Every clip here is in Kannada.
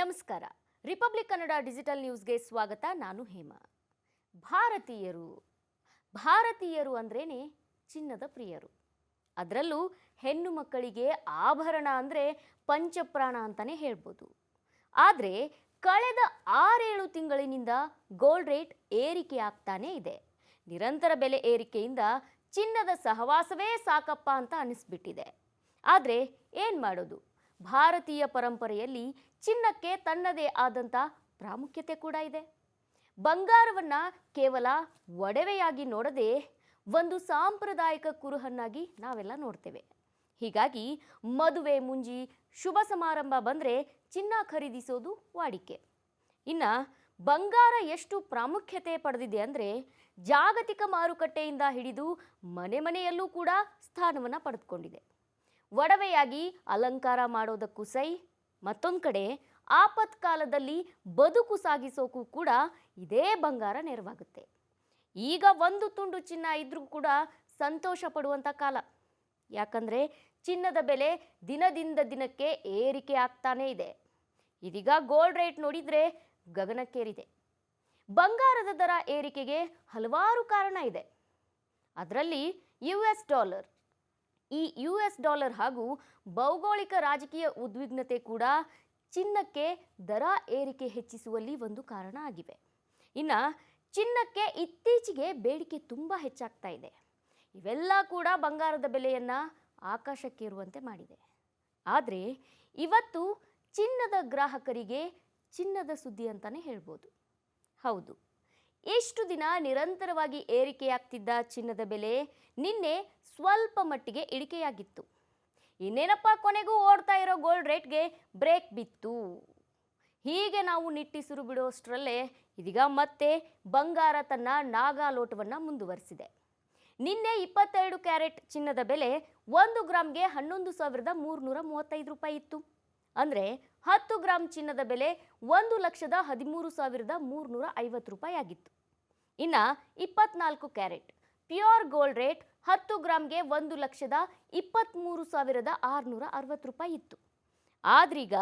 ನಮಸ್ಕಾರ. ರಿಪಬ್ಲಿಕ್ ಕನ್ನಡ ಡಿಜಿಟಲ್ ನ್ಯೂಸ್ಗೆ ಸ್ವಾಗತ. ನಾನು ಹೇಮಾ. ಭಾರತೀಯರು ಅಂದ್ರೇನೆ ಚಿನ್ನದ ಪ್ರಿಯರು. ಅದರಲ್ಲೂ ಹೆಣ್ಣು ಮಕ್ಕಳಿಗೆ ಆಭರಣ ಅಂದರೆ ಪಂಚಪ್ರಾಣ ಅಂತಾನೆ ಹೇಳ್ಬೋದು. ಆದರೆ ಕಳೆದ 6-7 ತಿಂಗಳಿನಿಂದ ಗೋಲ್ಡ್ ರೇಟ್ ಏರಿಕೆ ಆಗ್ತಾನೆ ಇದೆ. ನಿರಂತರ ಬೆಲೆ ಏರಿಕೆಯಿಂದ ಚಿನ್ನದ ಸಹವಾಸವೇ ಸಾಕಪ್ಪ ಅಂತ ಅನಿಸ್ಬಿಟ್ಟಿದೆ. ಆದರೆ ಏನು ಮಾಡೋದು? ಭಾರತೀಯ ಪರಂಪರೆಯಲ್ಲಿ ಚಿನ್ನಕ್ಕೆ ತನ್ನದೇ ಆದಂಥ ಪ್ರಾಮುಖ್ಯತೆ ಕೂಡ ಇದೆ. ಬಂಗಾರವನ್ನು ಕೇವಲ ಒಡವೆಯಾಗಿ ನೋಡದೆ ಒಂದು ಸಾಂಪ್ರದಾಯಿಕ ಕುರುಹನ್ನಾಗಿ ನಾವೆಲ್ಲ ನೋಡ್ತೇವೆ. ಹೀಗಾಗಿ ಮದುವೆ ಮುಂಜಿ ಶುಭ ಸಮಾರಂಭ ಬಂದರೆ ಚಿನ್ನ ಖರೀದಿಸೋದು ವಾಡಿಕೆ. ಇನ್ನು ಬಂಗಾರ ಎಷ್ಟು ಪ್ರಾಮುಖ್ಯತೆ ಪಡೆದಿದೆ ಅಂದರೆ ಜಾಗತಿಕ ಮಾರುಕಟ್ಟೆಯಿಂದ ಹಿಡಿದು ಮನೆಯಲ್ಲೂ ಕೂಡ ಸ್ಥಾನವನ್ನು ಪಡೆದುಕೊಂಡಿದೆ. ಒಡವೆಯಾಗಿ ಅಲಂಕಾರ ಮಾಡೋದಕ್ಕೂ ಸೈ, ಮತ್ತೊಂದು ಕಡೆ ಆಪತ್ಕಾಲದಲ್ಲಿ ಬದುಕು ಸಾಗಿಸೋಕ್ಕೂ ಕೂಡ ಇದೇ ಬಂಗಾರ ನೆರವಾಗುತ್ತೆ. ಈಗ ಒಂದು ತುಂಡು ಚಿನ್ನ ಇದ್ರೂ ಕೂಡ ಸಂತೋಷ ಪಡುವಂಥ ಕಾಲ. ಯಾಕಂದರೆ ಚಿನ್ನದ ಬೆಲೆ ದಿನದಿಂದ ದಿನಕ್ಕೆ ಏರಿಕೆ ಆಗ್ತಾನೇ ಇದೆ. ಇದೀಗ ಗೋಲ್ಡ್ ರೇಟ್ ನೋಡಿದರೆ ಗಗನಕ್ಕೇರಿದೆ. ಬಂಗಾರದ ದರ ಏರಿಕೆಗೆ ಹಲವಾರು ಕಾರಣ ಇದೆ. ಅದರಲ್ಲಿ US ಡಾಲರ್ ಹಾಗೂ ಭೌಗೋಳಿಕ ರಾಜಕೀಯ ಉದ್ವಿಗ್ನತೆ ಕೂಡ ಚಿನ್ನಕ್ಕೆ ದರ ಏರಿಕೆ ಹೆಚ್ಚಿಸುವಲ್ಲಿ ಒಂದು ಕಾರಣ ಆಗಿವೆ. ಇನ್ನು ಚಿನ್ನಕ್ಕೆ ಇತ್ತೀಚೆಗೆ ಬೇಡಿಕೆ ತುಂಬ ಹೆಚ್ಚಾಗ್ತಾ ಇದೆ. ಇವೆಲ್ಲ ಕೂಡ ಬಂಗಾರದ ಬೆಲೆಯನ್ನು ಆಕಾಶಕ್ಕೇರುವಂತೆ ಮಾಡಿದೆ. ಆದರೆ ಇವತ್ತು ಚಿನ್ನದ ಗ್ರಾಹಕರಿಗೆ ಚಿನ್ನದ ಸುದ್ದಿ ಅಂತಾನೆ ಹೇಳ್ಬೋದು. ಹೌದು, ಇಷ್ಟು ದಿನ ನಿರಂತರವಾಗಿ ಏರಿಕೆಯಾಗ್ತಿದ್ದ ಚಿನ್ನದ ಬೆಲೆ ನಿನ್ನೆ ಸ್ವಲ್ಪ ಮಟ್ಟಿಗೆ ಇಳಿಕೆಯಾಗಿತ್ತು. ಇನ್ನೇನಪ್ಪ, ಕೊನೆಗೂ ಓಡ್ತಾ ಇರೋ ಗೋಲ್ಡ್ ರೇಟ್ಗೆ ಬ್ರೇಕ್ ಬಿತ್ತು. ಹೀಗೆ ನಾವು ನಿಟ್ಟಿಸಿರು ಬಿಡೋಷ್ಟರಲ್ಲೇ ಇದೀಗ ಮತ್ತೆ ಬಂಗಾರ ತನ್ನ ನಾಗಾಲೋಟವನ್ನು ಮುಂದುವರಿಸಿದೆ. ನಿನ್ನೆ 22 ಕ್ಯಾರೆಟ್ ಚಿನ್ನದ ಬೆಲೆ 1 ಗ್ರಾಮ್ಗೆ 11,335 ರೂಪಾಯಿ ಇತ್ತು. ಅಂದರೆ 10 ಗ್ರಾಮ್ ಚಿನ್ನದ ಬೆಲೆ 1,13,350 ರೂಪಾಯಿ ಆಗಿತ್ತು. ಇನ್ನು 24 ಕ್ಯಾರೆಟ್ ಪ್ಯೂರ್ ಗೋಲ್ಡ್ ರೇಟ್ 10 ಗ್ರಾಮ್ಗೆ 1,23,660 ರೂಪಾಯಿ ಇತ್ತು. ಆದ್ರೀಗ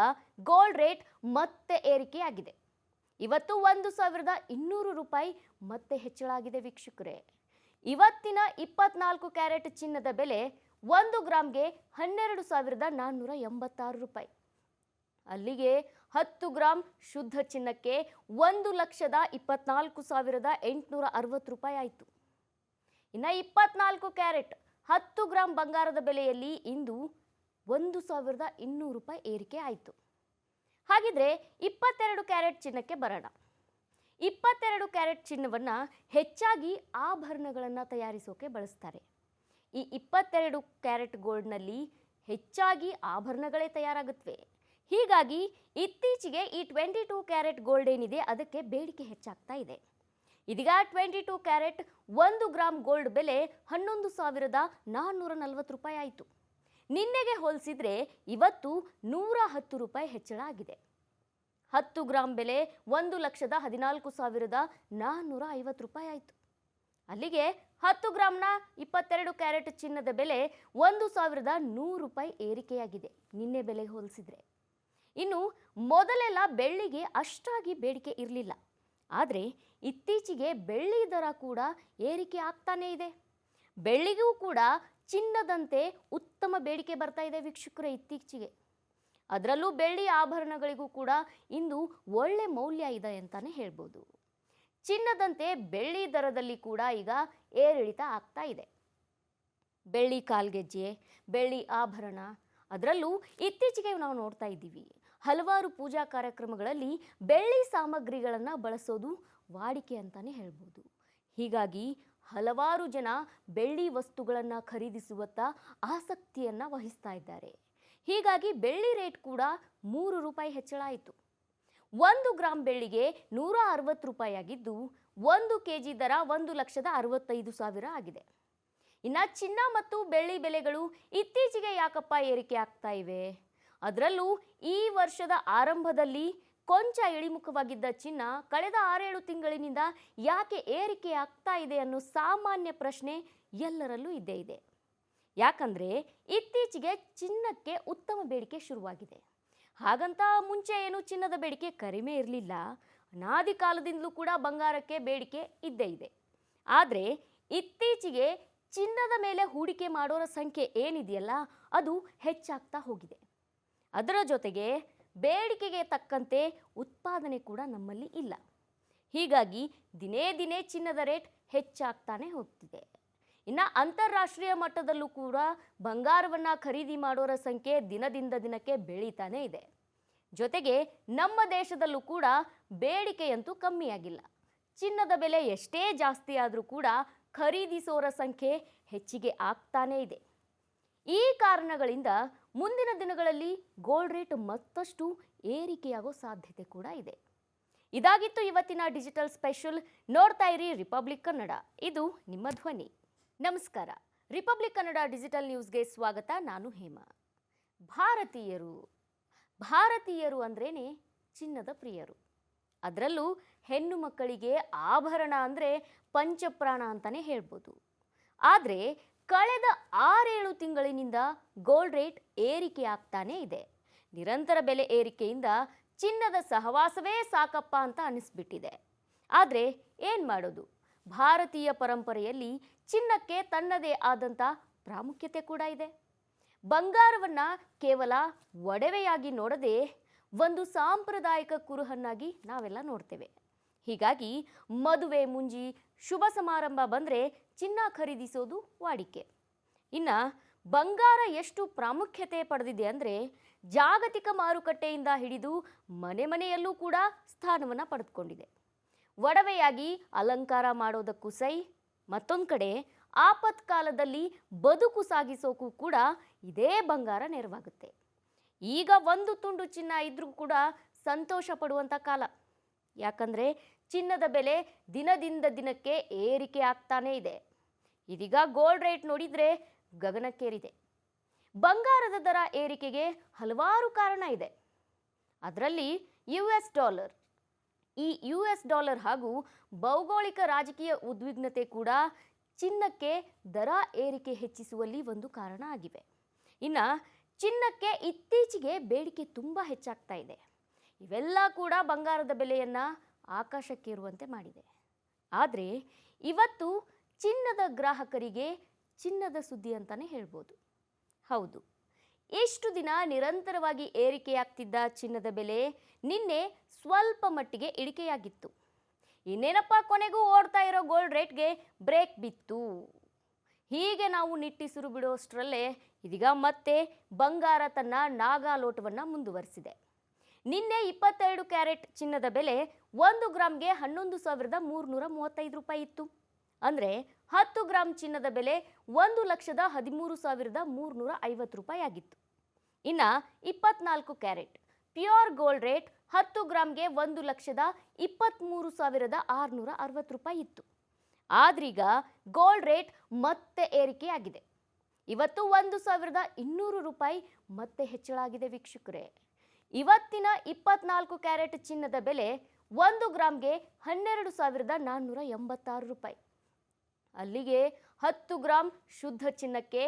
ಗೋಲ್ಡ್ ರೇಟ್ ಮತ್ತೆ ಏರಿಕೆಯಾಗಿದೆ. ಇವತ್ತು 1,200 ರೂಪಾಯಿ ಮತ್ತೆ ಹೆಚ್ಚಳ ಆಗಿದೆ ವೀಕ್ಷಕರೇ. ಇವತ್ತಿನ 24 ಕ್ಯಾರೆಟ್ ಚಿನ್ನದ ಬೆಲೆ 1 ಗ್ರಾಮ್ಗೆ 12,486 ರೂಪಾಯಿ. ಅಲ್ಲಿಗೆ 10 ಗ್ರಾಮ್ ಶುದ್ಧ ಚಿನ್ನಕ್ಕೆ 1,24,860 ರೂಪಾಯಿ ಆಯಿತು. ಇನ್ನು 24 ಕ್ಯಾರೆಟ್ 10 ಗ್ರಾಮ್ ಬಂಗಾರದ ಬೆಲೆಯಲ್ಲಿ ಇಂದು 1,200 ರೂಪಾಯಿ ಏರಿಕೆ ಆಯಿತು. ಹಾಗಿದ್ರೆ 22 ಕ್ಯಾರೆಟ್ ಚಿನ್ನಕ್ಕೆ ಬರೋಣ. 22 ಕ್ಯಾರೆಟ್ ಚಿನ್ನವನ್ನು ಹೆಚ್ಚಾಗಿ ಆಭರಣಗಳನ್ನು ತಯಾರಿಸೋಕೆ ಬಳಸ್ತಾರೆ. ಈ 22 ಕ್ಯಾರೆಟ್ ಗೋಲ್ಡ್ನಲ್ಲಿ ಹೆಚ್ಚಾಗಿ ಆಭರಣಗಳೇ ತಯಾರಾಗುತ್ತವೆ. ಹೀಗಾಗಿ ಇತ್ತೀಚೆಗೆ ಈ 22 ಕ್ಯಾರೆಟ್ ಗೋಲ್ಡ್ ಏನಿದೆ ಅದಕ್ಕೆ ಬೇಡಿಕೆ ಹೆಚ್ಚಾಗ್ತಾ ಇದೆ. ಇದೀಗ 22 ಕ್ಯಾರೆಟ್ 1 ಗ್ರಾಮ್ ಗೋಲ್ಡ್ ಬೆಲೆ 11,440 ರೂಪಾಯಿ ಆಯಿತು. ನಿನ್ನೆಗೆ ಹೋಲಿಸಿದ್ರೆ ಇವತ್ತು 110 ರೂಪಾಯಿ ಹೆಚ್ಚಳ ಆಗಿದೆ. 10 ಗ್ರಾಮ್ ಬೆಲೆ 1,14,450 ರೂಪಾಯಿ ಆಯಿತು. ಅಲ್ಲಿಗೆ 10 ಗ್ರಾಮ್ನ 22 ಕ್ಯಾರೆಟ್ ಚಿನ್ನದ ಬೆಲೆ 1,100 ರೂಪಾಯಿ ಏರಿಕೆಯಾಗಿದೆ ನಿನ್ನೆ ಬೆಲೆಗೆ ಹೋಲಿಸಿದ್ರೆ. ಇನ್ನು ಮೊದಲೆಲ್ಲ ಬೆಳ್ಳಿಗೆ ಅಷ್ಟಾಗಿ ಬೇಡಿಕೆ ಇರಲಿಲ್ಲ. ಆದರೆ ಇತ್ತೀಚೆಗೆ ಬೆಳ್ಳಿ ದರ ಕೂಡ ಏರಿಕೆ ಆಗ್ತಾನೇ ಇದೆ. ಬೆಳ್ಳಿಗೂ ಕೂಡ ಚಿನ್ನದಂತೆ ಉತ್ತಮ ಬೇಡಿಕೆ ಬರ್ತಾ ಇದೆ ವೀಕ್ಷಕರೇ ಇತ್ತೀಚೆಗೆ. ಅದರಲ್ಲೂ ಬೆಳ್ಳಿ ಆಭರಣಗಳಿಗೂ ಕೂಡ ಇಂದು ಒಳ್ಳೆ ಮೌಲ್ಯ ಇದೆ ಅಂತಾನೆ ಹೇಳ್ಬೋದು. ಚಿನ್ನದಂತೆ ಬೆಳ್ಳಿ ದರದಲ್ಲಿ ಕೂಡ ಈಗ ಏರಿಳಿತ ಆಗ್ತಾ ಇದೆ. ಬೆಳ್ಳಿ ಕಾಲ್ಗೆಜ್ಜೆ, ಬೆಳ್ಳಿ ಆಭರಣ, ಅದರಲ್ಲೂ ಇತ್ತೀಚೆಗೆ ನಾವು ನೋಡ್ತಾ ಇದ್ದೀವಿ ಹಲವಾರು ಪೂಜಾ ಕಾರ್ಯಕ್ರಮಗಳಲ್ಲಿ ಬೆಳ್ಳಿ ಸಾಮಗ್ರಿಗಳನ್ನು ಬಳಸೋದು ವಾಡಿಕೆ ಅಂತಾನೆ ಹೇಳ್ಬೋದು. ಹೀಗಾಗಿ ಹಲವಾರು ಜನ ಬೆಳ್ಳಿ ವಸ್ತುಗಳನ್ನು ಖರೀದಿಸುವತ್ತ ಆಸಕ್ತಿಯನ್ನು ವಹಿಸ್ತಾ ಇದ್ದಾರೆ. ಹೀಗಾಗಿ ಬೆಳ್ಳಿ ರೇಟ್ ಕೂಡ 3 ರೂಪಾಯಿ ಹೆಚ್ಚಳ ಆಯಿತು. 1 ಗ್ರಾಮ್ ಬೆಳ್ಳಿಗೆ 160 ರೂಪಾಯಿ ಆಗಿದ್ದು 1 kg ದರ 1,65,000 ಆಗಿದೆ. ಇನ್ನು ಚಿನ್ನ ಮತ್ತು ಬೆಳ್ಳಿ ಬೆಲೆಗಳು ಇತ್ತೀಚೆಗೆ ಯಾಕಪ್ಪ ಏರಿಕೆ ಆಗ್ತಾ ಇವೆ? ಅದರಲ್ಲೂ ಈ ವರ್ಷದ ಆರಂಭದಲ್ಲಿ ಕೊಂಚ ಇಳಿಮುಖವಾಗಿದ್ದ ಚಿನ್ನ ಕಳೆದ 6-7 ತಿಂಗಳಿನಿಂದ ಯಾಕೆ ಏರಿಕೆ ಆಗ್ತಾ ಇದೆ ಅನ್ನೋ ಸಾಮಾನ್ಯ ಪ್ರಶ್ನೆ ಎಲ್ಲರಲ್ಲೂ ಇದ್ದೇ ಇದೆ. ಯಾಕಂದರೆ ಇತ್ತೀಚೆಗೆ ಚಿನ್ನಕ್ಕೆ ಉತ್ತಮ ಬೇಡಿಕೆ ಶುರುವಾಗಿದೆ. ಹಾಗಂತ ಮುಂಚೆ ಏನು ಚಿನ್ನದ ಬೇಡಿಕೆ ಕಡಿಮೆ ಇರಲಿಲ್ಲ. ಅನಾದಿ ಕಾಲದಿಂದಲೂ ಕೂಡ ಬಂಗಾರಕ್ಕೆ ಬೇಡಿಕೆ ಇದ್ದೇ ಇದೆ. ಆದರೆ ಇತ್ತೀಚೆಗೆ ಚಿನ್ನದ ಮೇಲೆ ಹೂಡಿಕೆ ಮಾಡೋರ ಸಂಖ್ಯೆ ಏನಿದೆಯಲ್ಲ ಅದು ಹೆಚ್ಚಾಗ್ತಾ ಹೋಗಿದೆ. ಅದರ ಜೊತೆಗೆ ಬೇಡಿಕೆಗೆ ತಕ್ಕಂತೆ ಉತ್ಪಾದನೆ ಕೂಡ ನಮ್ಮಲ್ಲಿ ಇಲ್ಲ. ಹೀಗಾಗಿ ದಿನೇ ದಿನೇ ಚಿನ್ನದ ರೇಟ್ ಹೆಚ್ಚಾಗ್ತಾನೆ ಹೋಗ್ತಿದೆ. ಇನ್ನು ಅಂತಾರಾಷ್ಟ್ರೀಯ ಮಟ್ಟದಲ್ಲೂ ಕೂಡ ಬಂಗಾರವನ್ನು ಖರೀದಿ ಮಾಡೋರ ಸಂಖ್ಯೆ ದಿನದಿಂದ ದಿನಕ್ಕೆ ಬೆಳೀತಾನೆ ಇದೆ. ಜೊತೆಗೆ ನಮ್ಮ ದೇಶದಲ್ಲೂ ಕೂಡ ಬೇಡಿಕೆಯಂತೂ ಕಮ್ಮಿಯಾಗಿಲ್ಲ. ಚಿನ್ನದ ಬೆಲೆ ಎಷ್ಟೇ ಜಾಸ್ತಿ ಆದರೂ ಕೂಡ ಖರೀದಿಸೋರ ಸಂಖ್ಯೆ ಹೆಚ್ಚಿಗೆ ಆಗ್ತಾನೇ ಇದೆ. ಈ ಕಾರಣಗಳಿಂದ ಮುಂದಿನ ದಿನಗಳಲ್ಲಿ ಗೋಲ್ಡ್ ರೇಟ್ ಮತ್ತಷ್ಟು ಏರಿಕೆಯಾಗೋ ಸಾಧ್ಯತೆ ಕೂಡ ಇದೆ. ಇದಾಗಿತ್ತು ಇವತ್ತಿನ ಡಿಜಿಟಲ್ ಸ್ಪೆಷಲ್. ನೋಡ್ತಾ ಇರಿ ರಿಪಬ್ಲಿಕ್ ಕನ್ನಡ, ಇದು ನಿಮ್ಮ ಧ್ವನಿ. ನಮಸ್ಕಾರ. ರಿಪಬ್ಲಿಕ್ ಕನ್ನಡ ಡಿಜಿಟಲ್ ನ್ಯೂಸ್ಗೆ ಸ್ವಾಗತ. ನಾನು ಹೇಮಾ. ಭಾರತೀಯರು ಅಂದ್ರೇನೆ ಚಿನ್ನದ ಪ್ರಿಯರು. ಅದರಲ್ಲೂ ಹೆಣ್ಣು ಮಕ್ಕಳಿಗೆ ಆಭರಣ ಅಂದರೆ ಪಂಚಪ್ರಾಣ ಅಂತಲೇ ಹೇಳ್ಬೋದು. ಆದರೆ ಕಳೆದ 6-7 ತಿಂಗಳಿನಿಂದ ಗೋಲ್ಡ್ ರೇಟ್ ಏರಿಕೆ ಆಗ್ತಾನೇ ಇದೆ. ನಿರಂತರ ಬೆಲೆ ಏರಿಕೆಯಿಂದ ಚಿನ್ನದ ಸಹವಾಸವೇ ಸಾಕಪ್ಪ ಅಂತ ಅನಿಸ್ಬಿಟ್ಟಿದೆ. ಆದರೆ ಏನು ಮಾಡೋದು, ಭಾರತೀಯ ಪರಂಪರೆಯಲ್ಲಿ ಚಿನ್ನಕ್ಕೆ ತನ್ನದೇ ಆದಂಥ ಪ್ರಾಮುಖ್ಯತೆ ಕೂಡ ಇದೆ. ಬಂಗಾರವನ್ನು ಕೇವಲ ಒಡವೆಯಾಗಿ ನೋಡದೆ ಒಂದು ಸಾಂಪ್ರದಾಯಿಕ ಕುರುಹನ್ನಾಗಿ ನಾವೆಲ್ಲ ನೋಡ್ತೇವೆ. ಹೀಗಾಗಿ ಮದುವೆ ಮುಂಜಿ ಶುಭ ಸಮಾರಂಭ ಬಂದರೆ ಚಿನ್ನ ಖರೀದಿಸೋದು ವಾಡಿಕೆ. ಇನ್ನು ಬಂಗಾರ ಎಷ್ಟು ಪ್ರಾಮುಖ್ಯತೆ ಪಡೆದಿದೆ ಅಂದರೆ ಜಾಗತಿಕ ಮಾರುಕಟ್ಟೆಯಿಂದ ಹಿಡಿದು ಮನೆ ಮನೆಯಲ್ಲೂ ಕೂಡ ಸ್ಥಾನವನ್ನು ಪಡೆದುಕೊಂಡಿದೆ. ಒಡವೆಯಾಗಿ ಅಲಂಕಾರ ಮಾಡೋದಕ್ಕೂ ಸೈ, ಮತ್ತೊಂದು ಕಡೆ ಆಪತ್ಕಾಲದಲ್ಲಿ ಬದುಕು ಸಾಗಿಸೋಕ್ಕೂ ಕೂಡ ಇದೇ ಬಂಗಾರ ನೆರವಾಗುತ್ತೆ. ಈಗ ಒಂದು ತುಂಡು ಚಿನ್ನ ಇದ್ರೂ ಕೂಡ ಸಂತೋಷ ಪಡುವಂಥ ಕಾಲ. ಯಾಕಂದರೆ ಚಿನ್ನದ ಬೆಲೆ ದಿನದಿಂದ ದಿನಕ್ಕೆ ಏರಿಕೆ ಆಗ್ತಾನೇ ಇದೆ. ಇದೀಗ ಗೋಲ್ಡ್ ರೇಟ್ ನೋಡಿದರೆ ಗಗನಕ್ಕೇರಿದೆ. ಬಂಗಾರದ ದರ ಏರಿಕೆಗೆ ಹಲವಾರು ಕಾರಣ ಇದೆ. ಅದರಲ್ಲಿ US ಡಾಲರ್ ಹಾಗೂ ಭೌಗೋಳಿಕ ರಾಜಕೀಯ ಉದ್ವಿಗ್ನತೆ ಕೂಡ ಚಿನ್ನಕ್ಕೆ ದರ ಏರಿಕೆ ಹೆಚ್ಚಿಸುವಲ್ಲಿ ಒಂದು ಕಾರಣ ಆಗಿವೆ. ಇನ್ನು ಚಿನ್ನಕ್ಕೆ ಇತ್ತೀಚೆಗೆ ಬೇಡಿಕೆ ತುಂಬ ಹೆಚ್ಚಾಗ್ತಾ ಇದೆ. ಇವೆಲ್ಲ ಕೂಡ ಬಂಗಾರದ ಬೆಲೆಯನ್ನು ಆಕಾಶಕ್ಕೇರುವಂತೆ ಮಾಡಿದೆ. ಆದರೆ ಇವತ್ತು ಚಿನ್ನದ ಗ್ರಾಹಕರಿಗೆ ಚಿನ್ನದ ಸುದ್ದಿ ಅಂತಲೇ ಹೇಳ್ಬೋದು. ಹೌದು, ಇಷ್ಟು ದಿನ ನಿರಂತರವಾಗಿ ಏರಿಕೆಯಾಗ್ತಿದ್ದ ಚಿನ್ನದ ಬೆಲೆ ನಿನ್ನೆ ಸ್ವಲ್ಪ ಮಟ್ಟಿಗೆ ಇಳಿಕೆಯಾಗಿತ್ತು. ಇನ್ನೇನಪ್ಪ, ಕೊನೆಗೂ ಓಡ್ತಾ ಇರೋ ಗೋಲ್ಡ್ ರೇಟ್ಗೆ ಬ್ರೇಕ್ ಬಿತ್ತು. ಹೀಗೆ ನಾವು ನಿಟ್ಟಿಸಿರು ಬಿಡೋಷ್ಟರಲ್ಲೇ ಇದೀಗ ಮತ್ತೆ ಬಂಗಾರ ತನ್ನ ನಾಗಾಲೋಟವನ್ನು ಮುಂದುವರಿಸಿದೆ. ನಿನ್ನೆ 22 ಕ್ಯಾರೆಟ್ ಚಿನ್ನದ ಬೆಲೆ 1 ಗ್ರಾಮ್ಗೆ 11,335 ರೂಪಾಯಿ ಇತ್ತು. ಅಂದರೆ 10 ಗ್ರಾಮ್ ಚಿನ್ನದ ಬೆಲೆ 1,13,350 ರೂಪಾಯಿ ಆಗಿತ್ತು. ಇನ್ನು 24 ಕ್ಯಾರೆಟ್ ಪ್ಯೂರ್ ಗೋಲ್ಡ್ ರೇಟ್ 10 ಗ್ರಾಮ್ಗೆ 1,23,660 ರೂಪಾಯಿ ಇತ್ತು. ಆದ್ರೀಗ ಗೋಲ್ಡ್ ರೇಟ್ ಮತ್ತೆ ಏರಿಕೆಯಾಗಿದೆ. ಇವತ್ತು 1,200 ರೂಪಾಯಿ ಮತ್ತೆ ಹೆಚ್ಚಳ ಆಗಿದೆ ವೀಕ್ಷಕರೇ. ಇವತ್ತಿನ 24 ಕ್ಯಾರೆಟ್ ಚಿನ್ನದ ಬೆಲೆ 1 ಗ್ರಾಮ್ಗೆ 12,486 ರೂಪಾಯಿ. ಅಲ್ಲಿಗೆ 10 ಗ್ರಾಮ್ ಶುದ್ಧ ಚಿನ್ನಕ್ಕೆ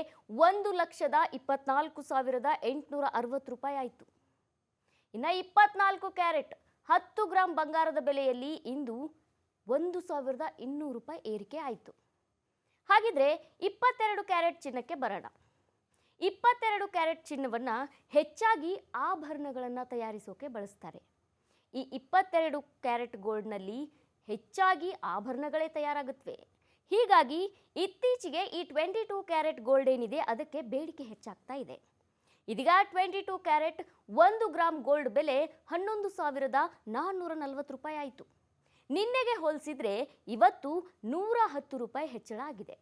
1,24,860 ರೂಪಾಯಿ ಆಯಿತು. ಇನ್ನು 24 ಕ್ಯಾರೆಟ್ 10 ಗ್ರಾಮ್ ಬಂಗಾರದ ಬೆಲೆಯಲ್ಲಿ ಇಂದು 1,200 ರೂಪಾಯಿ ಏರಿಕೆ ಆಯಿತು. ಹಾಗಿದ್ರೆ 22 ಕ್ಯಾರೆಟ್ ಚಿನ್ನಕ್ಕೆ ಬರೋಣ. 22 ಕ್ಯಾರೆಟ್ ಚಿನ್ನವನ್ನು ಹೆಚ್ಚಾಗಿ ಆಭರಣಗಳನ್ನು ತಯಾರಿಸೋಕೆ ಬಳಸ್ತಾರೆ. ಈ 22 ಕ್ಯಾರೆಟ್ ಗೋಲ್ಡ್ನಲ್ಲಿ ಹೆಚ್ಚಾಗಿ ಆಭರಣಗಳೇ ತಯಾರಾಗುತ್ತವೆ. ಹೀಗಾಗಿ ಇತ್ತೀಚೆಗೆ ಈ 22 ಕ್ಯಾರೆಟ್ ಗೋಲ್ಡ್ ಏನಿದೆ ಅದಕ್ಕೆ ಬೇಡಿಕೆ ಹೆಚ್ಚಾಗ್ತಾ ಇದೆ. ಇದೀಗ 22 ಕ್ಯಾರೆಟ್ 1 ಗ್ರಾಮ್ ಗೋಲ್ಡ್ ಬೆಲೆ 11,440 ರೂಪಾಯಿ ಆಯಿತು. ನಿನ್ನೆಗೆ ಹೋಲಿಸಿದರೆ ಇವತ್ತು 110 ರೂಪಾಯಿ ಹೆಚ್ಚಳ ಆಗಿದೆ.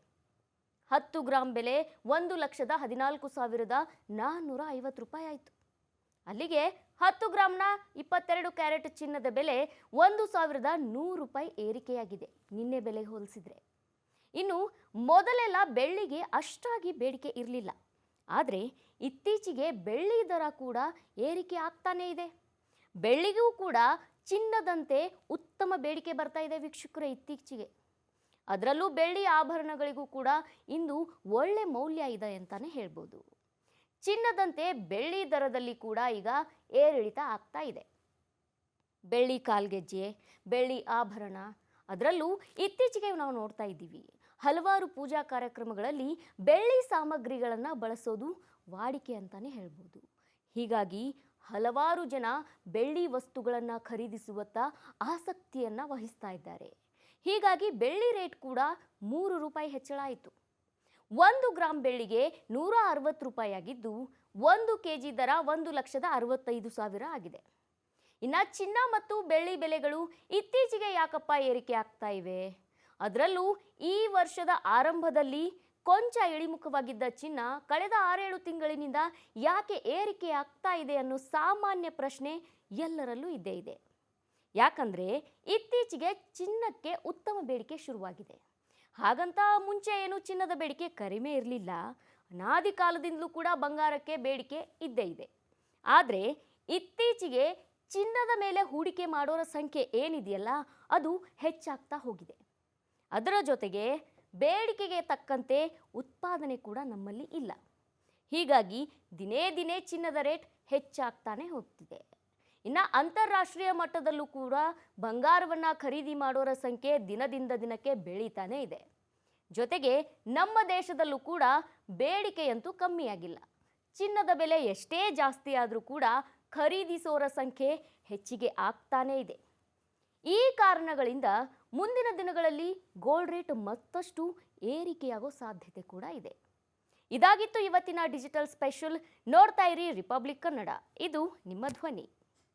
10 ಗ್ರಾಮ್ ಬೆಲೆ 1,14,450 ರೂಪಾಯಿ ಆಯಿತು. ಅಲ್ಲಿಗೆ 10 ಗ್ರಾಮ್ನ 22 ಕ್ಯಾರೆಟ್ ಚಿನ್ನದ ಬೆಲೆ 1,100 ರೂಪಾಯಿ ಏರಿಕೆಯಾಗಿದೆ ನಿನ್ನೆ ಬೆಲೆಗೆ ಹೋಲಿಸಿದರೆ. ಇನ್ನು ಮೊದಲೆಲ್ಲ ಬೆಳ್ಳಿಗೆ ಅಷ್ಟಾಗಿ ಬೇಡಿಕೆ ಇರಲಿಲ್ಲ. ಆದರೆ ಇತ್ತೀಚೆಗೆ ಬೆಳ್ಳಿ ದರ ಕೂಡ ಏರಿಕೆ ಆಗ್ತಾನೇ ಇದೆ. ಬೆಳ್ಳಿಗೂ ಕೂಡ ಚಿನ್ನದಂತೆ ಉತ್ತಮ ಬೇಡಿಕೆ ಬರ್ತಾ ಇದೆ ವೀಕ್ಷಕರೇ ಇತ್ತೀಚೆಗೆ. ಅದರಲ್ಲೂ ಬೆಳ್ಳಿ ಆಭರಣಗಳಿಗೂ ಕೂಡ ಇಂದು ಒಳ್ಳೆ ಮೌಲ್ಯ ಇದೆ ಅಂತಾನೆ ಹೇಳ್ಬೋದು. ಚಿನ್ನದಂತೆ ಬೆಳ್ಳಿ ದರದಲ್ಲಿ ಕೂಡ ಈಗ ಏರಿಳಿತ ಆಗ್ತಾ ಇದೆ. ಬೆಳ್ಳಿ ಕಾಲ್ಗೆಜ್ಜೆ, ಬೆಳ್ಳಿ ಆಭರಣ, ಅದರಲ್ಲೂ ಇತ್ತೀಚೆಗೆ ನಾವು ನೋಡ್ತಾ ಇದ್ದೀವಿ ಹಲವಾರು ಪೂಜಾ ಕಾರ್ಯಕ್ರಮಗಳಲ್ಲಿ ಬೆಳ್ಳಿ ಸಾಮಗ್ರಿಗಳನ್ನು ಬಳಸೋದು ವಾಡಿಕೆ ಅಂತಾನೆ ಹೇಳ್ಬೋದು. ಹೀಗಾಗಿ ಹಲವಾರು ಜನ ಬೆಳ್ಳಿ ವಸ್ತುಗಳನ್ನು ಖರೀದಿಸುವತ್ತ ಆಸಕ್ತಿಯನ್ನು ವಹಿಸ್ತಾ ಇದ್ದಾರೆ. ಹೀಗಾಗಿ ಬೆಳ್ಳಿ ರೇಟ್ ಕೂಡ 3 ರೂಪಾಯಿ ಹೆಚ್ಚಳ ಆಯಿತು. 1 ಗ್ರಾಂ ಬೆಳ್ಳಿಗೆ 160 ರೂಪಾಯಿ ಆಗಿದ್ದು 1 ಕೆಜಿ ದರ 1,65,000 ಆಗಿದೆ. ಇನ್ನು ಚಿನ್ನ ಮತ್ತು ಬೆಳ್ಳಿ ಬೆಲೆಗಳು ಇತ್ತೀಚೆಗೆ ಯಾಕಪ್ಪ ಏರಿಕೆ ಆಗ್ತಾ ಇವೆ? ಅದರಲ್ಲೂ ಈ ವರ್ಷದ ಆರಂಭದಲ್ಲಿ ಕೊಂಚ ಇಳಿಮುಖವಾಗಿದ್ದ ಚಿನ್ನ ಕಳೆದ 6-7 ತಿಂಗಳಿನಿಂದ ಯಾಕೆ ಏರಿಕೆ ಆಗ್ತಾ ಇದೆ ಅನ್ನೋ ಸಾಮಾನ್ಯ ಪ್ರಶ್ನೆ ಎಲ್ಲರಲ್ಲೂ ಇದ್ದೇ ಇದೆ. ಯಾಕಂದ್ರೆ ಇತ್ತೀಚೆಗೆ ಚಿನ್ನಕ್ಕೆ ಉತ್ತಮ ಬೇಡಿಕೆ ಶುರುವಾಗಿದೆ. ಹಾಗಂತ ಮುಂಚೆ ಏನು ಚಿನ್ನದ ಬೇಡಿಕೆ ಕಡಿಮೆ ಇರಲಿಲ್ಲ. ಅನಾದಿ ಕಾಲದಿಂದಲೂ ಕೂಡ ಬಂಗಾರಕ್ಕೆ ಬೇಡಿಕೆ ಇದ್ದೇ ಇದೆ. ಆದರೆ ಇತ್ತೀಚೆಗೆ ಚಿನ್ನದ ಮೇಲೆ ಹೂಡಿಕೆ ಮಾಡೋರ ಸಂಖ್ಯೆ ಏನಿದೆಯಲ್ಲ ಅದು ಹೆಚ್ಚಾಗ್ತಾ ಹೋಗಿದೆ. ಅದರ ಜೊತೆಗೆ ಬೇಡಿಕೆಗೆ ತಕ್ಕಂತೆ ಉತ್ಪಾದನೆ ಕೂಡ ನಮ್ಮಲ್ಲಿ ಇಲ್ಲ. ಹೀಗಾಗಿ ದಿನೇ ದಿನೇ ಚಿನ್ನದ ರೇಟ್ ಹೆಚ್ಚಾಗ್ತಾನೆ ಹೋಗ್ತಿದೆ. ಇನ್ನು ಅಂತಾರಾಷ್ಟ್ರೀಯ ಮಟ್ಟದಲ್ಲೂ ಕೂಡ ಬಂಗಾರವನ್ನು ಖರೀದಿ ಮಾಡೋರ ಸಂಖ್ಯೆ ದಿನದಿಂದ ದಿನಕ್ಕೆ ಬೆಳೀತಾನೆ ಇದೆ. ಜೊತೆಗೆ ನಮ್ಮ ದೇಶದಲ್ಲೂ ಕೂಡ ಬೇಡಿಕೆಯಂತೂ ಕಮ್ಮಿಯಾಗಿಲ್ಲ. ಚಿನ್ನದ ಬೆಲೆ ಎಷ್ಟೇ ಜಾಸ್ತಿ ಆದರೂ ಕೂಡ ಖರೀದಿಸೋರ ಸಂಖ್ಯೆ ಹೆಚ್ಚಿಗೆ ಆಗ್ತಾನೇ ಇದೆ. ಈ ಕಾರಣಗಳಿಂದ ಮುಂದಿನ ದಿನಗಳಲ್ಲಿ ಗೋಲ್ಡ್ ರೇಟ್ ಮತ್ತಷ್ಟು ಏರಿಕೆಯಾಗೋ ಸಾಧ್ಯತೆ ಕೂಡ ಇದೆ. ಇದಾಗಿತ್ತು ಇವತ್ತಿನ ಡಿಜಿಟಲ್ ಸ್ಪೆಷಲ್. ನೋಡ್ತಾ ಇರಿ ರಿಪಬ್ಲಿಕ್ ಕನ್ನಡ, ಇದು ನಿಮ್ಮ ಧ್ವನಿ.